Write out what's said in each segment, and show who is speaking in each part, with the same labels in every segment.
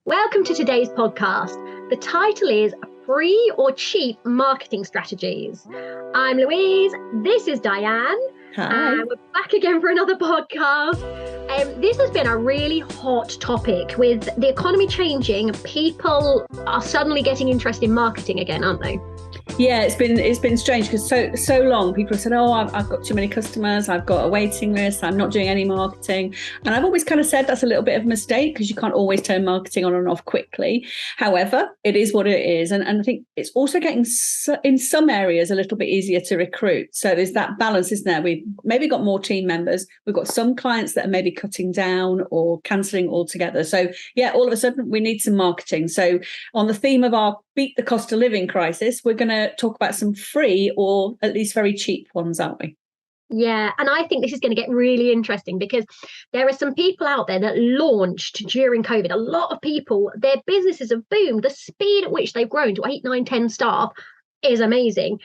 Speaker 1: Welcome to today's podcast. The title is Free or Cheap Marketing Strategies. I'm Louise, this is Diane,
Speaker 2: Hi.
Speaker 1: and we're back again for another podcast. This has been a really hot topic. With the economy changing, people are suddenly getting interested in marketing again, aren't they?
Speaker 2: Yeah, it's been strange because so long people have said, oh, I've got too many customers, I've got a waiting list, I'm not doing any marketing. And I've always kind of said that's a little bit of a mistake because you can't always turn marketing on and off quickly. However, it is what it is. And I think it's also getting, in some areas, a little bit easier to recruit. So there's that balance, isn't there? We've maybe got more team members. We've got some clients that are maybe cutting down or cancelling altogether. So yeah, all of a sudden we need some marketing. So on the theme of our Beat the Cost of Living crisis, we're going to talk about some free or at least very cheap ones, aren't we?
Speaker 1: Yeah, and I think this is going to get really interesting because there are some people out there that launched during COVID. A lot of people, their businesses have boomed. The speed at which they've grown to 8, 9, 10 staff is amazing.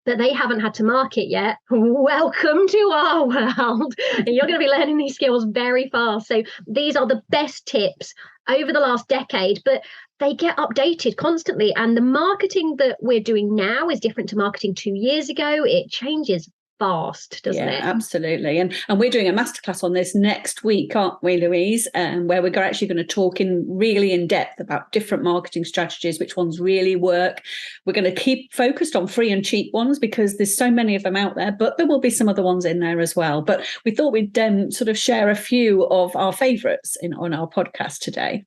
Speaker 1: But they haven't had to market yet. Welcome to our world. And you're going to be learning these skills very fast. So these are the best tips over the last decade, but they get updated constantly. And the marketing that we're doing now is different to marketing 2 years ago. It changes fast, doesn't it?
Speaker 2: Yeah, absolutely. And we're doing a masterclass on this next week, aren't we, Louise? Where we're actually going to talk really in depth about different marketing strategies, which ones really work. We're going to keep focused on free and cheap ones because there's so many of them out there, but there will be some other ones in there as well. But we thought we'd sort of share a few of our favourites on our podcast today.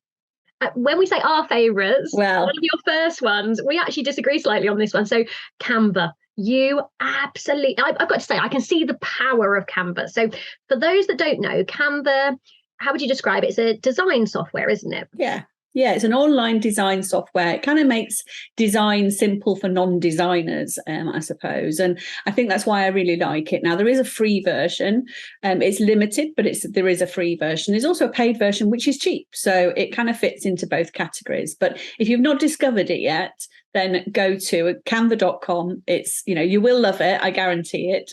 Speaker 1: When we say our favourites,
Speaker 2: well,
Speaker 1: one of your first ones, we actually disagree slightly on this one. So Canva. You absolutely, I've got to say, I can see the power of Canva. So for those that don't know, Canva, how would you describe it? It's a design software, isn't it?
Speaker 2: Yeah, it's an online design software. It kind of makes design simple for non-designers, I suppose. And I think that's why I really like it. Now, there is a free version. It's limited, but there is a free version. There's also a paid version, which is cheap. So it kind of fits into both categories. But if you've not discovered it yet, then go to canva.com. It's, you will love it. I guarantee it.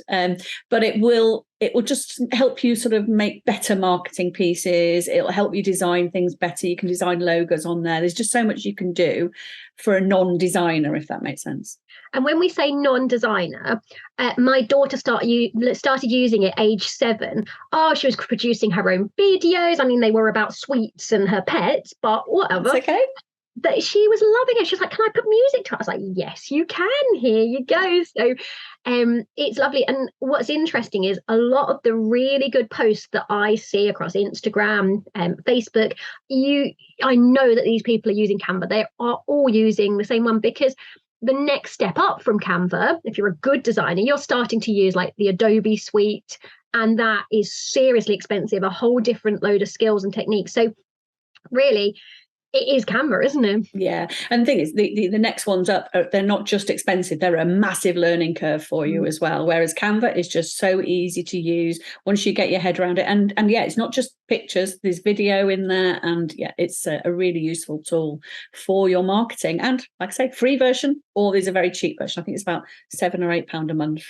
Speaker 2: But it will just help you sort of make better marketing pieces. It'll help you design things better. You can design logos on there. There's just so much you can do for a non-designer, if that makes sense.
Speaker 1: And when we say non-designer, my daughter started using it age 7. Oh, she was producing her own videos. I mean, they were about sweets and her pets, but whatever.
Speaker 2: That's okay.
Speaker 1: That she was loving it. She was like, can I put music to it? I was like, yes, you can. Here you go. So it's lovely. And what's interesting is a lot of the really good posts that I see across Instagram and Facebook, I know that these people are using Canva. They are all using the same one because the next step up from Canva, if you're a good designer, you're starting to use like the Adobe suite. And that is seriously expensive, a whole different load of skills and techniques. So really, it is Canva, isn't it?
Speaker 2: Yeah. And the thing is, the next ones up, they're not just expensive, they're a massive learning curve for you as well. Whereas Canva is just so easy to use once you get your head around it. And yeah, it's not just pictures, there's video in there. And yeah, it's a really useful tool for your marketing. And like I say, free version, or there's a very cheap version. I think it's about £7 or £8 a month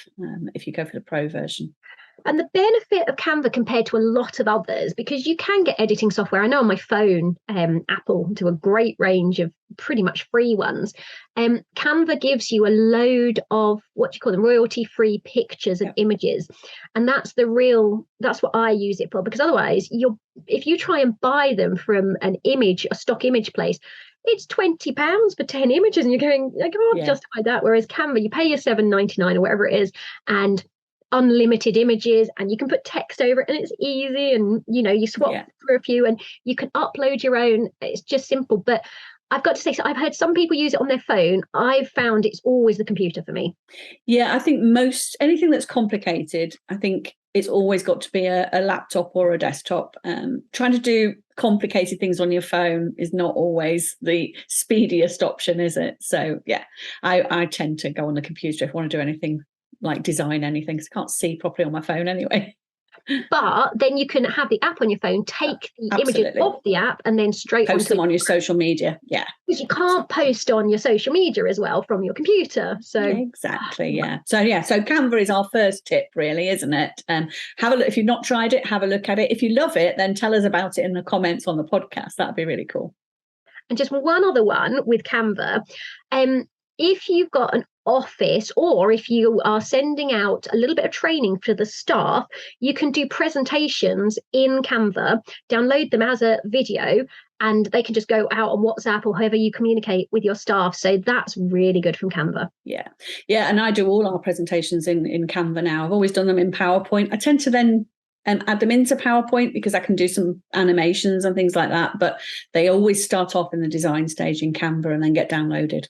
Speaker 2: if you go for the pro version.
Speaker 1: And the benefit of Canva compared to a lot of others, because you can get editing software. I know on my phone, Apple do a great range of pretty much free ones. Canva gives you a load of what you call them royalty-free pictures and images. And that's what I use it for, because otherwise if you try and buy them from a stock image place, it's £20 for 10 images. And you're going, I can't justify that. Whereas Canva, you pay your $7.99 or whatever it is, and unlimited images, and you can put text over it, and it's easy, and you swap through a few, and you can upload your own. It's just simple. But I've got to say, so I've heard some people use it on their phone. I've found it's always the computer for me.
Speaker 2: Yeah, I think anything that's complicated, I think it's always got to be a laptop or a desktop. Trying to do complicated things on your phone is not always the speediest option, is it? So yeah, I tend to go on the computer if I want to do anything like design anything, because I can't see properly on my phone anyway.
Speaker 1: But then you can have the app on your phone, take the images off the app, and then
Speaker 2: post them on your social media. Yeah,
Speaker 1: because you can't post on your social media as well from your computer. So
Speaker 2: exactly, yeah. So Canva is our first tip, really, isn't it? Have a look. If you've not tried it, have a look at it. If you love it, then tell us about it in the comments on the podcast. That'd be really cool.
Speaker 1: And just one other one with Canva. If you've got an office, or if you are sending out a little bit of training to the staff, you can do presentations in Canva, download them as a video, and they can just go out on WhatsApp or however you communicate with your staff. So that's really good from Canva.
Speaker 2: Yeah. And I do all our presentations in Canva now. I've always done them in PowerPoint. I tend to then add them into PowerPoint because I can do some animations and things like that. But they always start off in the design stage in Canva and then get downloaded.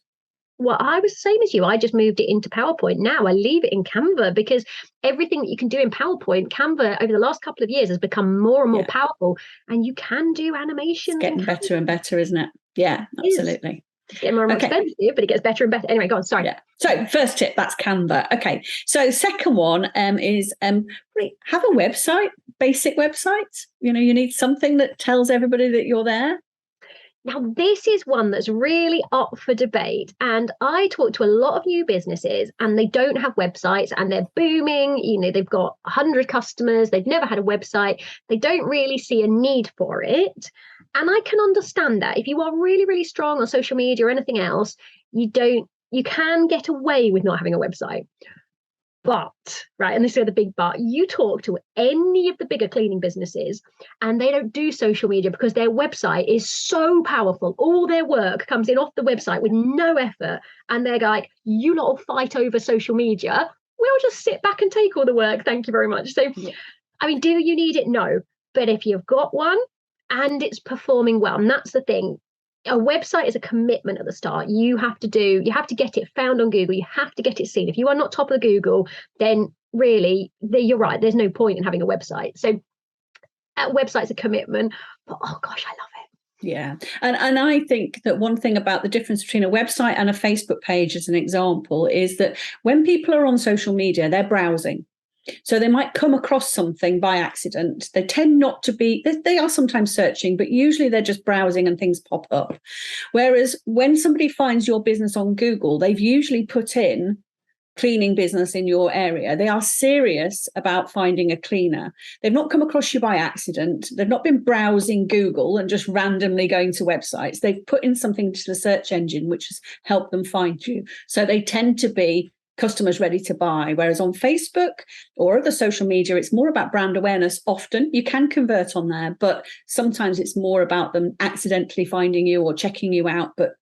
Speaker 1: Well, I was the same as you. I just moved it into PowerPoint. Now I leave it in Canva because everything that you can do in PowerPoint, Canva over the last couple of years has become more and more powerful, and you can do animations.
Speaker 2: It's getting better and better, isn't it? Yeah, absolutely.
Speaker 1: It's getting more and more expensive, but it gets better and better. Anyway, go on. Sorry.
Speaker 2: Yeah. So first tip, that's Canva. Okay. So second one is have a website, basic website. You need something that tells everybody that you're there.
Speaker 1: Now, this is one that's really up for debate. And I talk to a lot of new businesses and they don't have websites and they're booming. They've got 100 customers. They've never had a website. They don't really see a need for it. And I can understand that. If you are really, really strong on social media or anything else, you can get away with not having a website. But, right, and this is the big but, you talk to any of the bigger cleaning businesses and they don't do social media because their website is so powerful. All their work comes in off the website with no effort. And they're like, you lot will fight over social media. We'll just sit back and take all the work. Thank you very much. So, I mean, do you need it? No. But if you've got one and it's performing well, and that's the thing. A website is a commitment at the start. You have to get it found on Google. You have to get it seen. If you are not top of Google, then really, you're right. There's no point in having a website. So a website's a commitment, but oh gosh, I love it.
Speaker 2: Yeah. And I think that one thing about the difference between a website and a Facebook page, as an example, is that when people are on social media, they're browsing. So they might come across something by accident. They tend not to be, they are sometimes searching, but usually they're just browsing and things pop up. Whereas when somebody finds your business on Google, they've usually put in cleaning business in your area. They are serious about finding a cleaner. They've not come across you by accident. They've not been browsing Google and just randomly going to websites. They've put in something to the search engine, which has helped them find you. So they tend to be customers ready to buy. Whereas on Facebook or other social media, it's more about brand awareness. Often you can convert on there, but sometimes it's more about them accidentally finding you or checking you out. But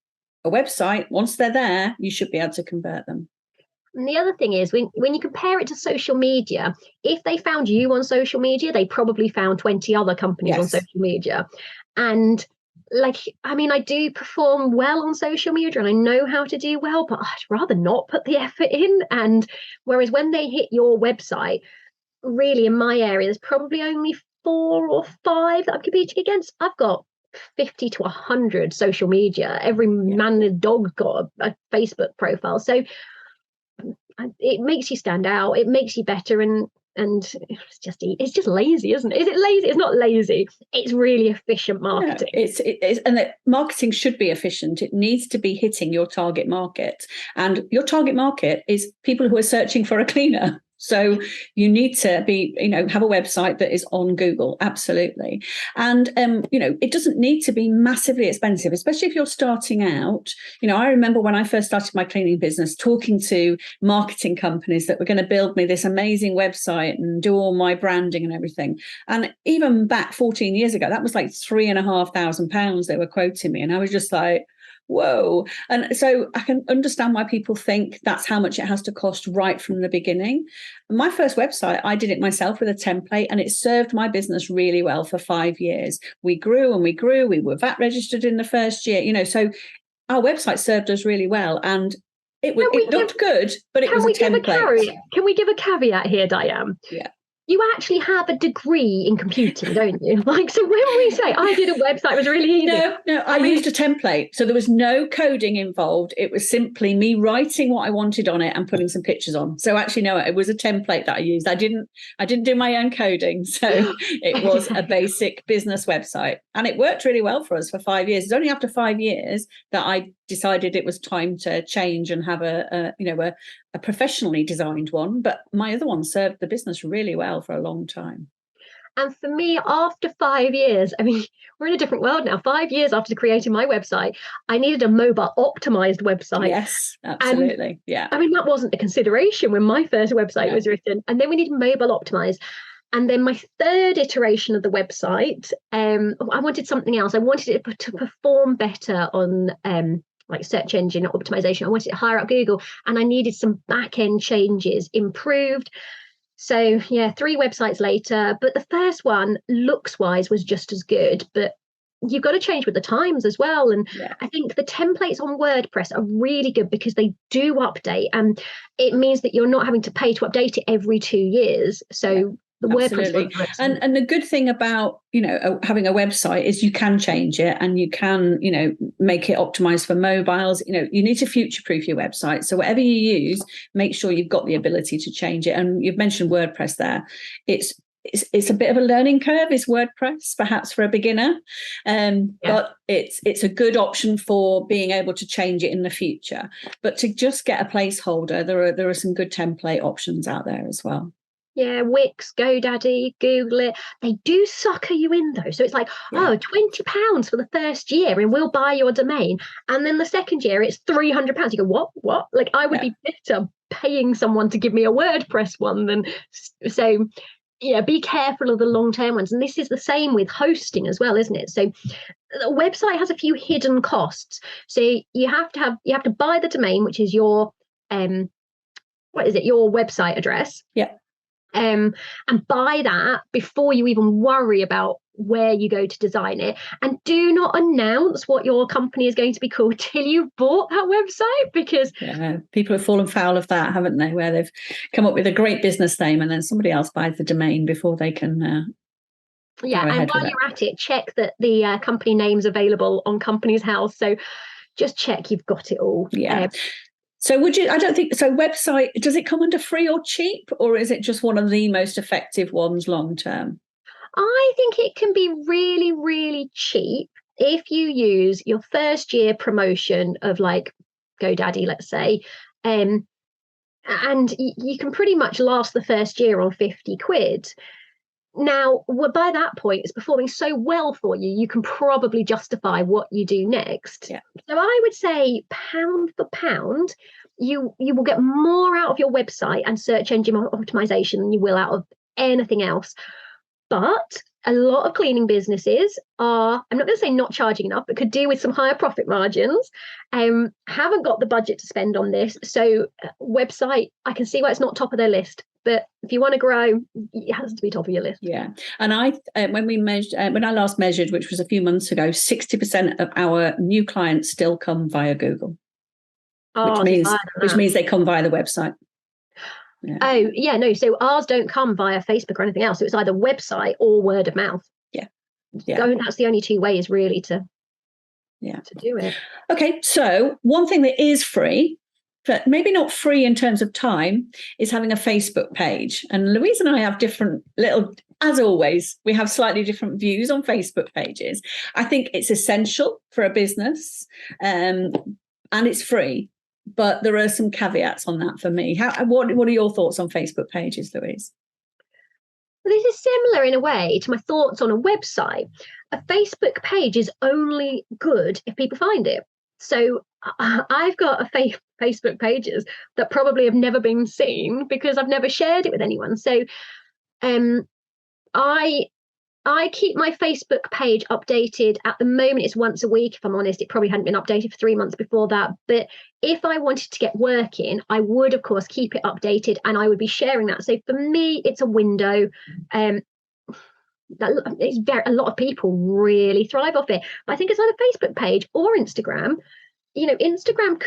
Speaker 2: a website, once they're there, you should be able to convert them.
Speaker 1: And the other thing is when you compare it to social media, if they found you on social media, they probably found 20 other companies on social media. And I do perform well on social media and I know how to do well, but I'd rather not put the effort in. And whereas when they hit your website, really in my area, there's probably only 4 or 5 that I'm competing against. I've got 50 to 100 social media. Every man and dog got a Facebook profile. So it makes you stand out. It makes you better. And it's just lazy, isn't it? Is it lazy? It's not lazy. It's really efficient marketing.
Speaker 2: No, it's and the marketing should be efficient. It needs to be hitting your target market, and your target market is people who are searching for a cleaner. So you need to be, have a website that is on Google. Absolutely. And, it doesn't need to be massively expensive, especially if you're starting out. I remember when I first started my cleaning business, talking to marketing companies that were going to build me this amazing website and do all my branding and everything. And even back 14 years ago, that was like £3,500 they were quoting me. And I was just like, whoa. And so I can understand why people think that's how much it has to cost right from the beginning. My first website, I did it myself with a template and it served my business really well for 5 years. We grew and we grew. We were VAT registered in the first year, so our website served us really well. And it looked good, but it was a template.
Speaker 1: Can we give a caveat here, Diane?
Speaker 2: Yeah.
Speaker 1: You actually have a degree in computing, don't you? So when we say I did a website, it was really easy.
Speaker 2: No, I used a template. So there was no coding involved. It was simply me writing what I wanted on it and putting some pictures on. So actually, no, it was a template that I used. I didn't do my own coding. So it was a basic business website. And it worked really well for us for 5 years. It's only after 5 years that I decided it was time to change and have a professionally designed one. But my other one served the business really well for a long time.
Speaker 1: And for me, after 5 years, I mean, we're in a different world now. 5 years after creating my website, I needed a mobile optimized website.
Speaker 2: Yes, absolutely.
Speaker 1: And,
Speaker 2: yeah.
Speaker 1: I mean, that wasn't a consideration when my first website was written. And then we needed mobile optimized. And then my third iteration of the website, I wanted something else. I wanted it to perform better on like search engine optimization. I wanted it higher up Google, and I needed some back end changes improved. So yeah, 3 websites later, but the first one, looks wise, was just as good, but you've got to change with the times as well. And I think the templates on WordPress are really good because they do update, and it means that you're not having to pay to update it every 2 years. So the
Speaker 2: absolutely.
Speaker 1: WordPress
Speaker 2: and the good thing about having a website is you can change it, and you can make it optimized for mobiles. You need to future proof your website, so whatever you use, make sure you've got the ability to change it. And you've mentioned WordPress there. It's a bit of a learning curve, is WordPress, perhaps for a beginner, but it's a good option for being able to change it in the future. But to just get a placeholder, there are some good template options out there as well.
Speaker 1: Yeah, Wix, GoDaddy, Google it. They do sucker you in though. So it's like, £20 for the first year and we'll buy your domain. And then the second year it's £300. You go, what? Like, I would be better paying someone to give me a WordPress one than so. Yeah, be careful of the long-term ones. And this is the same with hosting as well, isn't it? So the website has a few hidden costs. So you have to buy the domain, which is your your website address.
Speaker 2: Yeah.
Speaker 1: And buy that before you even worry about where you go to design it. And do not announce what your company is going to be called till you've bought that website, because
Speaker 2: people have fallen foul of that, haven't they, where they've come up with a great business name and then somebody else buys the domain before they can and
Speaker 1: while you're at it, check that the company name's available on Companies House. So just check you've got it all.
Speaker 2: So I don't think so. Website, does it come under free or cheap, or is it just one of the most effective ones long term?
Speaker 1: I think it can be really, really cheap if you use your first year promotion of like GoDaddy, let's say, and you can pretty much last the first year on 50 quid. Now, by that point, it's performing so well for you, you can probably justify what you do next.
Speaker 2: Yeah.
Speaker 1: So I would say pound for pound, you will get more out of your website and search engine optimization than you will out of anything else. But a lot of cleaning businesses are, I'm not going to say not charging enough, but could do with some higher profit margins, haven't got the budget to spend on this. So website, I can see why it's not top of their list. But if you want to grow, it has to be top of your list.
Speaker 2: Yeah. And when I last measured, which was a few months ago, 60% of our new clients still come via Google, which means they come via the website.
Speaker 1: Yeah. Oh, yeah, no. So ours don't come via Facebook or anything else. So it's either website or word of mouth.
Speaker 2: Yeah.
Speaker 1: So that's the only 2 ways really to do it.
Speaker 2: Okay. So one thing that is free, but maybe not free in terms of time, is having a Facebook page. And Louise and I have as always, we have slightly different views on Facebook pages. I think it's essential for a business, and it's free. But there are some caveats on that for me. What are your thoughts on Facebook pages, Louise?
Speaker 1: Well, this is similar in a way to my thoughts on a website. A Facebook page is only good if people find it. So I've got a Facebook pages that probably have never been seen because I've never shared it with anyone. So I keep my Facebook page updated. At the moment, it's once a week. If I'm honest, it probably hadn't been updated for 3 months before that. But if I wanted to get work in, I would, of course, keep it updated and I would be sharing that. So for me, it's a window. A lot of people really thrive off it. But I think it's either Facebook page or Instagram. Instagram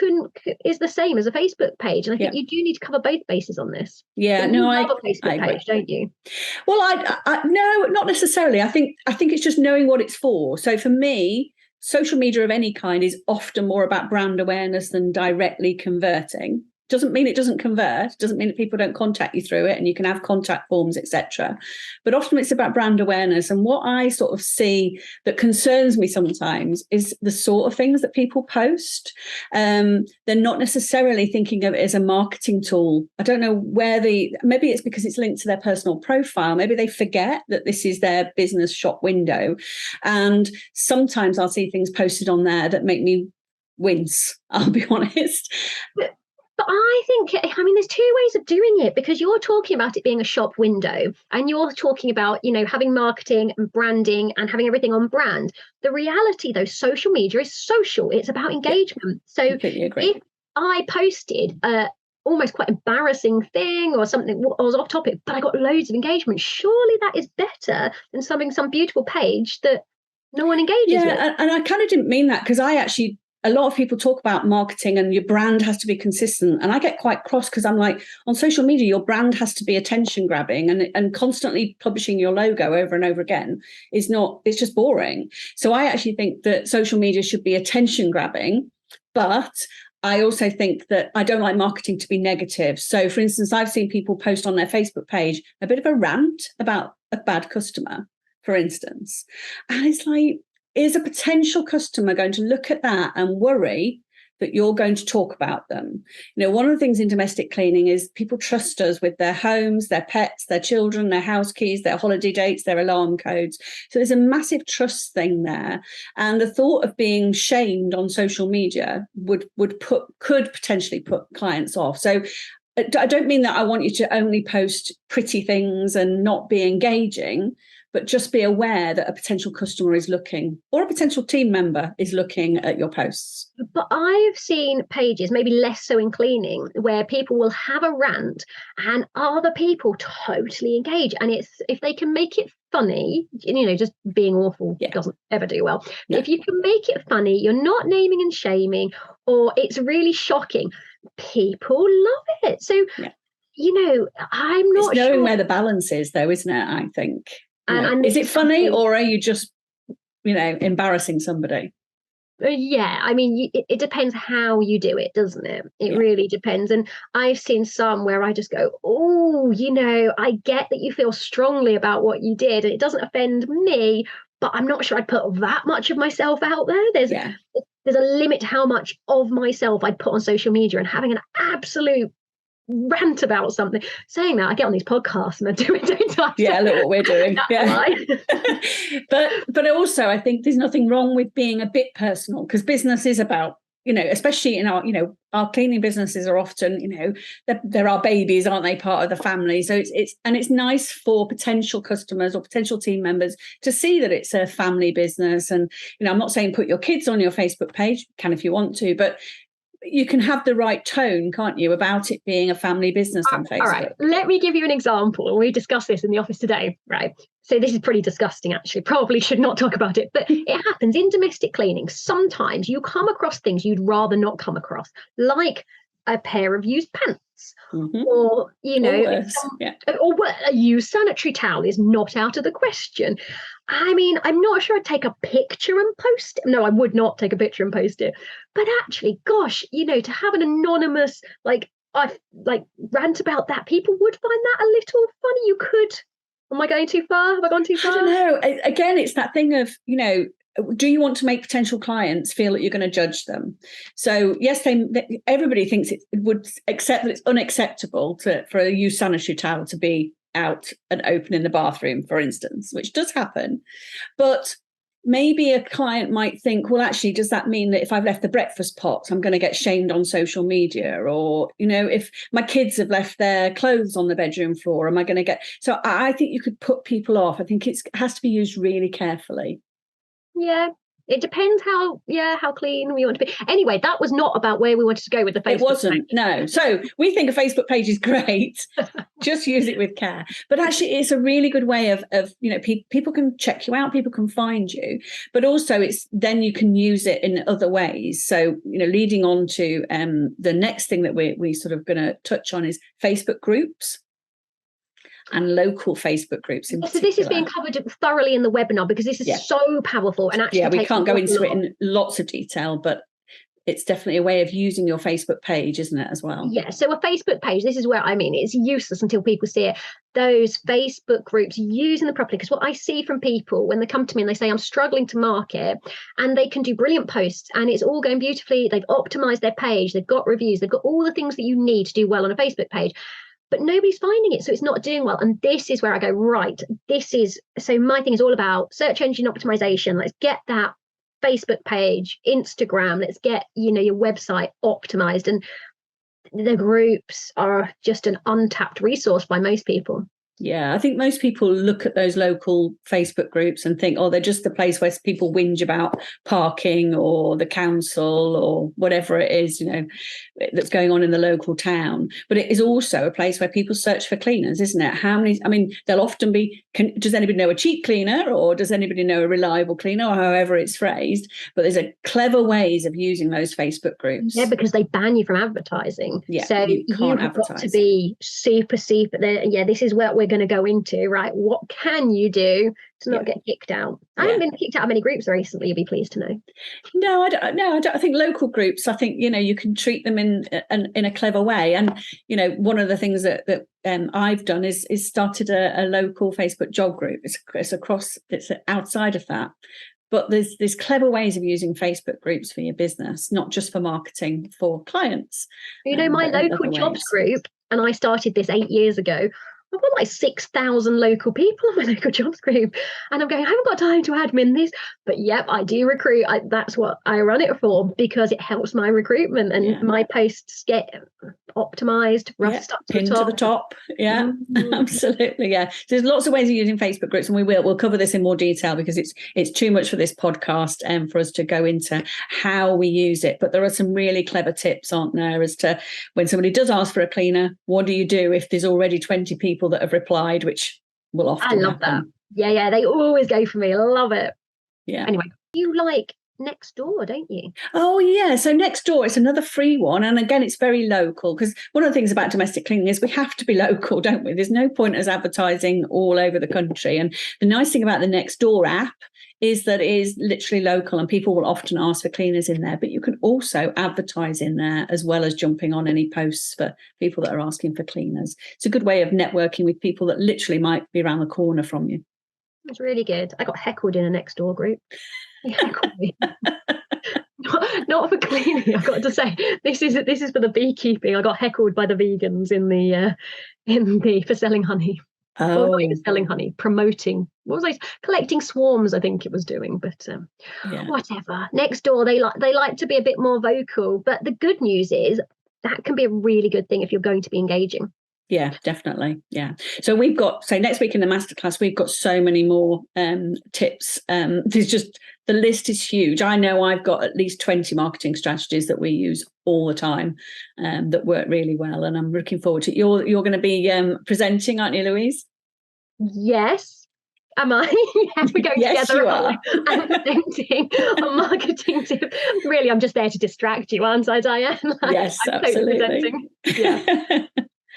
Speaker 1: is the same as a Facebook page, and I think you do need to cover both bases on this.
Speaker 2: Yeah,
Speaker 1: you love a Facebook page, don't you?
Speaker 2: Well, I no, not necessarily. I think it's just knowing what it's for. So for me, social media of any kind is often more about brand awareness than directly converting. Doesn't mean it doesn't convert, doesn't mean that people don't contact you through it, and you can have contact forms, etc. But often it's about brand awareness. And what I sort of see that concerns me sometimes is the sort of things that people post. They're not necessarily thinking of it as a marketing tool. I don't know maybe it's because it's linked to their personal profile. Maybe they forget that this is their business shop window. And sometimes I'll see things posted on there that make me wince, I'll be honest.
Speaker 1: But I think, I mean, there's two ways of doing it, because you're talking about it being a shop window, and you're talking about, having marketing and branding and having everything on brand. The reality, though, social media is social. It's about engagement. So if I posted almost quite embarrassing thing or something, I was off topic, but I got loads of engagement, surely that is better than some beautiful page that no one engages with.
Speaker 2: And I kind of didn't mean that, because a lot of people talk about marketing and your brand has to be consistent. And I get quite cross because I'm like, on social media, your brand has to be attention grabbing, and constantly publishing your logo over and over again it's just boring. So I actually think that social media should be attention grabbing, but I also think that I don't like marketing to be negative. So for instance, I've seen people post on their Facebook page a bit of a rant about a bad customer, for instance. And it's like, is a potential customer going to look at that and worry that you're going to talk about them? One of the things in domestic cleaning is people trust us with their homes, their pets, their children, their house keys, their holiday dates, their alarm codes. So there's a massive trust thing there. And the thought of being shamed on social media could potentially put clients off. So I don't mean that I want you to only post pretty things and not be engaging, but just be aware that a potential customer is looking, or a potential team member is looking at your posts.
Speaker 1: But I've seen pages, maybe less so in cleaning, where people will have a rant and other people totally engage. And it's, if they can make it funny, just being awful doesn't ever do well. No. If you can make it funny, you're not naming and shaming, or it's really shocking, people love it. So, I'm not
Speaker 2: it's knowing
Speaker 1: sure
Speaker 2: where the balance is, though, isn't it? I think.
Speaker 1: And
Speaker 2: is it funny, or are you just, embarrassing somebody?
Speaker 1: Yeah, I mean, it depends how you do it, doesn't it? It really depends. And I've seen some where I just go, oh, I get that you feel strongly about what you did, and it doesn't offend me, but I'm not sure I'd put that much of myself out there. There's a limit to how much of myself I'd put on social media, and having an absolute rant about something. Saying that, I get on these podcasts and I do it, don't I?
Speaker 2: Yeah, look what we're doing. But also I think there's nothing wrong with being a bit personal, because business is about, especially in our cleaning businesses are often, there are babies, aren't they, part of the family. So it's nice for potential customers or potential team members to see that it's a family business. And I'm not saying put your kids on your Facebook page, can if you want to, but you can have the right tone, can't you, about it being a family business on Facebook.
Speaker 1: All right, let me give you an example. We discussed this in the office today, right? So this is pretty disgusting, actually. Probably should not talk about it, but it happens in domestic cleaning. Sometimes you come across things you'd rather not come across, like a pair of used pants. Mm-hmm. Or, or a used sanitary towel is not out of the question. I mean, I'm not sure I'd take a picture and post it. No, I would not take a picture and post it. But actually, gosh, to have an anonymous, rant about that, people would find that a little funny. You could. Am I going too far? Have I gone too far?
Speaker 2: I don't know. Again, it's that thing of, do you want to make potential clients feel that you're going to judge them? So yes, everybody thinks it would accept that it's unacceptable for a used sanitary towel to be out and open in the bathroom, for instance, which does happen. But maybe a client might think, well, actually, does that mean that if I've left the breakfast pot, I'm going to get shamed on social media? Or, if my kids have left their clothes on the bedroom floor, am I going to get... So I think you could put people off. I think it has to be used really carefully.
Speaker 1: Yeah, it depends how clean we want to be. Anyway, that was not about where we wanted to go with the Facebook.
Speaker 2: It wasn't,
Speaker 1: page.
Speaker 2: No. So we think a Facebook page is great. Just use it with care. But actually, it's a really good way of people can check you out, people can find you, but also then you can use it in other ways. So, leading on to the next thing that we sort of going to touch on is Facebook groups. And local Facebook groups in particular.
Speaker 1: So this is being covered thoroughly in the webinar, because this is so powerful, and actually
Speaker 2: we can't go into it in lots of detail, but it's definitely a way of using your Facebook page, isn't it, as well?
Speaker 1: Yeah, so a Facebook page, this is where I mean it's useless until people see it. Those Facebook groups, using them properly, because what I see from people when they come to me and they say, I'm struggling to market, and they can do brilliant posts and it's all going beautifully. They've optimized their page, they've got reviews, they've got all the things that you need to do well on a Facebook page, but nobody's finding it. So it's not doing well. And this is where I go, right, so my thing is all about search engine optimization. Let's get that Facebook page, Instagram, let's get, your website optimized. And the groups are just an untapped resource by most people.
Speaker 2: Yeah, I think most people look at those local Facebook groups and think, oh, they're just the place where people whinge about parking or the council or whatever it is, that's going on in the local town. But it is also a place where people search for cleaners, isn't it? They'll often be, does anybody know a cheap cleaner, or does anybody know a reliable cleaner, or however it's phrased? But there's a clever ways of using those Facebook groups.
Speaker 1: Yeah, because they ban you from advertising.
Speaker 2: Yeah,
Speaker 1: so
Speaker 2: you can't
Speaker 1: you've
Speaker 2: advertise.
Speaker 1: got to be super. This is what we're going to go into, right? What can you do to not get kicked out? I haven't been kicked out of many groups recently, you'll be pleased to know.
Speaker 2: No, I don't. I think local groups, I think, you can treat them in a clever way. And, one of the things that I've done is started a local Facebook job group. It's outside of that. But there's clever ways of using Facebook groups for your business, not just for marketing for clients.
Speaker 1: My local jobs group, and I started this 8 years ago, I've got like 6,000 local people on my local jobs group. And I'm going, I haven't got time to admin this. But yep, I do recruit. That's what I run it for, because it helps my recruitment and my posts get optimized,
Speaker 2: pinned to the top. Yeah, absolutely. Yeah. So there's lots of ways of using Facebook groups, and we'll cover this in more detail because it's too much for this podcast and for us to go into how we use it. But there are some really clever tips, aren't there, as to when somebody does ask for a cleaner, what do you do if there's already 20 people that have replied, which will often
Speaker 1: I love
Speaker 2: happen.
Speaker 1: that. Yeah, they always go for me. I love it.
Speaker 2: Yeah.
Speaker 1: Anyway, you like Nextdoor, don't you?
Speaker 2: Oh yeah, so Nextdoor, it's another free one, and again it's very local, because one of the things about domestic cleaning is we have to be local, don't we? There's no point as advertising all over the country. And the nice thing about the Nextdoor app is that it is literally local, and people will often ask for cleaners in there, but you can also advertise in there as well as jumping on any posts for people that are asking for cleaners. It's a good way of networking with people that literally might be around the corner from you.
Speaker 1: It's really good. I got heckled in a Nextdoor group. Not for cleaning, I've got to say. This is for the beekeeping. I got heckled by the vegans in the for selling honey. Or not even selling honey, promoting. What was I collecting swarms? I think it was doing, but whatever. Nextdoor, they like to be a bit more vocal. But the good news is that can be a really good thing if you're going to be engaging.
Speaker 2: Yeah, definitely. Yeah. So we've got, next week in the masterclass, we've got so many more tips. There's just, the list is huge. I know I've got at least 20 marketing strategies that we use all the time that work really well. And I'm looking forward to it. You're going to be presenting, aren't you, Louise?
Speaker 1: Yes. Am I? Yes, we're going
Speaker 2: yes,
Speaker 1: together.
Speaker 2: You are.
Speaker 1: I'm presenting a marketing tip. Really, I'm just there to distract you, aren't I, Diane?
Speaker 2: Yes, absolutely.
Speaker 1: Yeah.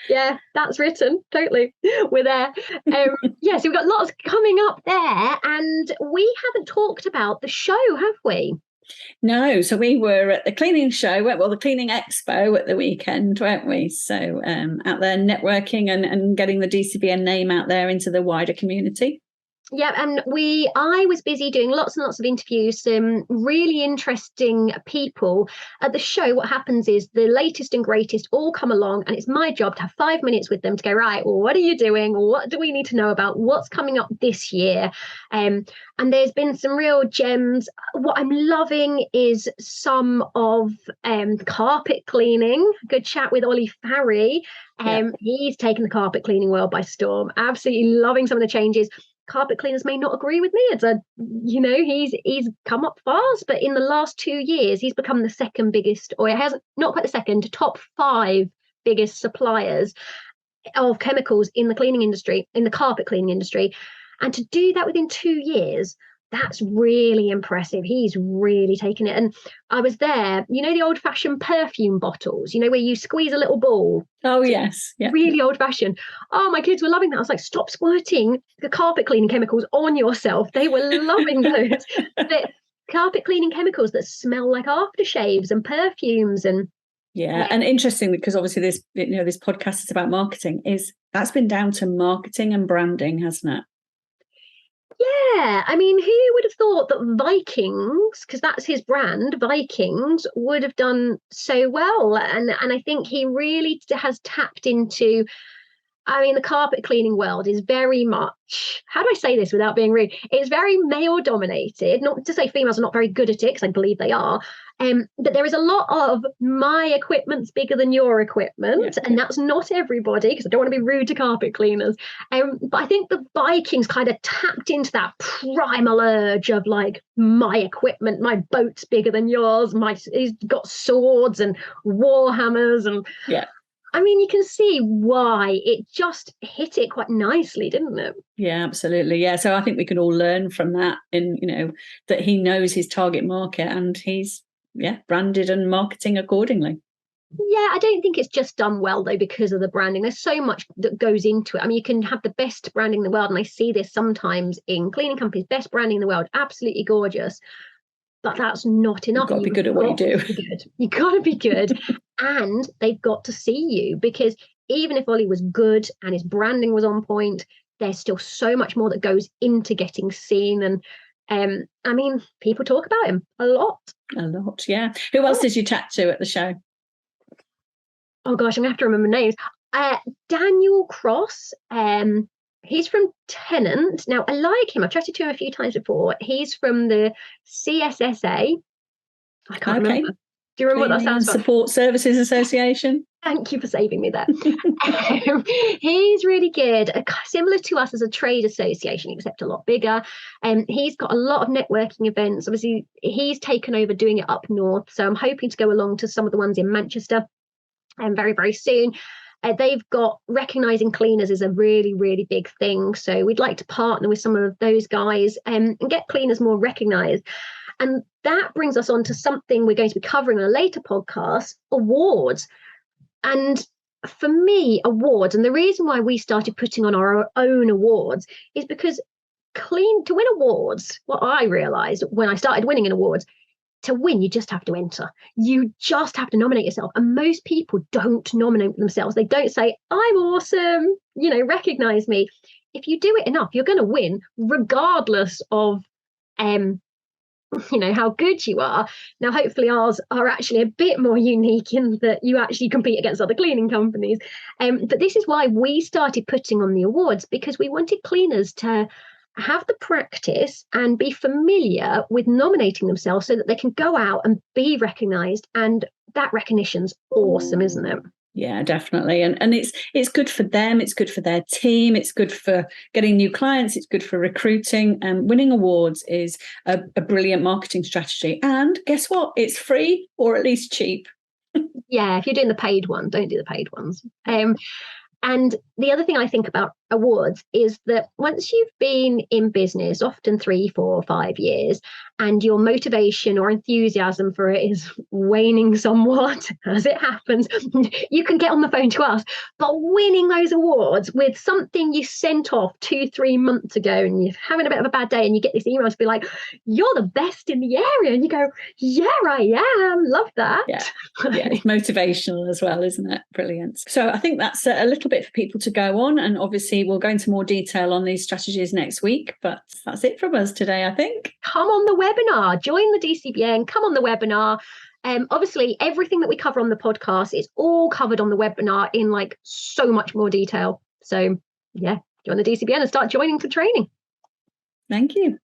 Speaker 1: Yeah, that's written. Totally. We're there. So we've got lots coming up there, and we haven't talked about the show, have we?
Speaker 2: No, so we were at the cleaning show, the cleaning expo at the weekend, weren't we? So out there networking and getting the DCBN name out there into the wider community.
Speaker 1: Yeah, and I was busy doing lots and lots of interviews, some really interesting people. At the show, what happens is the latest and greatest all come along, and it's my job to have 5 minutes with them to go, right, well, what are you doing? What do we need to know about? What's coming up this year? And there's been some real gems. What I'm loving is some of carpet cleaning. Good chat with Ollie Farry. He's taken the carpet cleaning world by storm. Absolutely loving some of the changes. Carpet cleaners may not agree with me. He's come up fast, but in the last 2 years, he's become the second biggest, or it hasn't, not quite the second, top 5 biggest suppliers of chemicals in the cleaning industry, in the carpet cleaning industry. And to do that within 2 years, that's really impressive. He's really taken it. And I was there, the old fashioned perfume bottles, where you squeeze a little ball.
Speaker 2: Oh, yes. Yeah.
Speaker 1: Really old fashioned. Oh, my kids were loving that. I was like, stop squirting the carpet cleaning chemicals on yourself. They were loving those. carpet cleaning chemicals that smell like aftershaves and perfumes. And
Speaker 2: yeah, and interesting, because obviously this, this podcast is about marketing, that's been down to marketing and branding, hasn't it?
Speaker 1: yeah, I mean, who would have thought that Vikings, because that's his brand, Vikings, would have done so well? And I think he really has tapped into, I mean, the carpet cleaning world is very much, how do I say this without being rude? It's very male dominated. Not to say females are not very good at it, because I believe they are. But there is a lot of my equipment's bigger than your equipment, and that's not everybody, because I don't want to be rude to carpet cleaners. But I think the Vikings kind of tapped into that primal urge of like, my equipment, my boat's bigger than yours. He's got swords and war hammers and I mean, you can see why it just hit it quite nicely, didn't it?
Speaker 2: Yeah, absolutely. Yeah. So I think we can all learn from that, and that he knows his target market and he's branded and marketing accordingly.
Speaker 1: Yeah, I don't think it's just done well though because of the branding. There's so much that goes into it. I mean, you can have the best branding in the world, and I see this sometimes in cleaning companies, best branding in the world, absolutely gorgeous. But that's not enough.
Speaker 2: You've got to be good at what you do.
Speaker 1: You've got to be good. And they've got to see you, because even if Ollie was good and his branding was on point, there's still so much more that goes into getting seen. And I mean, people talk about him a lot.
Speaker 2: A lot, yeah. Who else did you chat to at the show?
Speaker 1: Oh gosh, I'm gonna have to remember names. Daniel Cross. He's from Tennant. Now, I like him. I've chatted to him a few times before. He's from the CSSA. I can't remember. Do you remember what that stands for?
Speaker 2: Support Services Association.
Speaker 1: Thank you for saving me there. He's really good. Similar to us as a trade association, except a lot bigger. He's got a lot of networking events. Obviously, he's taken over doing it up north. So I'm hoping to go along to some of the ones in Manchester very, very soon. They've got recognising cleaners is a really, really big thing. So we'd like to partner with some of those guys and get cleaners more recognised. And that brings us on to something we're going to be covering in a later podcast, awards. And for me, awards, and the reason why we started putting on our own awards is because to win awards, what I realised when I started winning in awards, to win, you just have to enter. You just have to nominate yourself. And most people don't nominate themselves. They don't say, I'm awesome, recognise me. If you do it enough, you're going to win, regardless of, how good you are. Now, hopefully ours are actually a bit more unique in that you actually compete against other cleaning companies. But this is why we started putting on the awards, because we wanted cleaners to have the practice and be familiar with nominating themselves so that they can go out and be recognised. And that recognition's awesome, isn't it?
Speaker 2: Yeah, definitely. And it's good for them. It's good for their team. It's good for getting new clients. It's good for recruiting. And winning awards is a brilliant marketing strategy. And guess what? It's free, or at least cheap.
Speaker 1: Yeah, if you're doing the paid one, don't do the paid ones. And the other thing I think about awards is that once you've been in business, often 3, 4, 5 years, and your motivation or enthusiasm for it is waning somewhat, as it happens, you can get on the phone to us. But winning those awards with something you sent off 2, 3 months ago, and you're having a bit of a bad day, and you get this email to be like, you're the best in the area. And you go, yeah, I am. Love that.
Speaker 2: Yeah, it's motivational as well, isn't it? Brilliant. So I think that's a little bit for people to go on, and obviously we'll go into more detail on these strategies next week, but that's it from us today, I think.
Speaker 1: Come on the webinar, join the DCBN, come on the webinar. Obviously everything that we cover on the podcast is all covered on the webinar in like so much more detail. So yeah, join the DCBN and start joining for training.
Speaker 2: Thank you.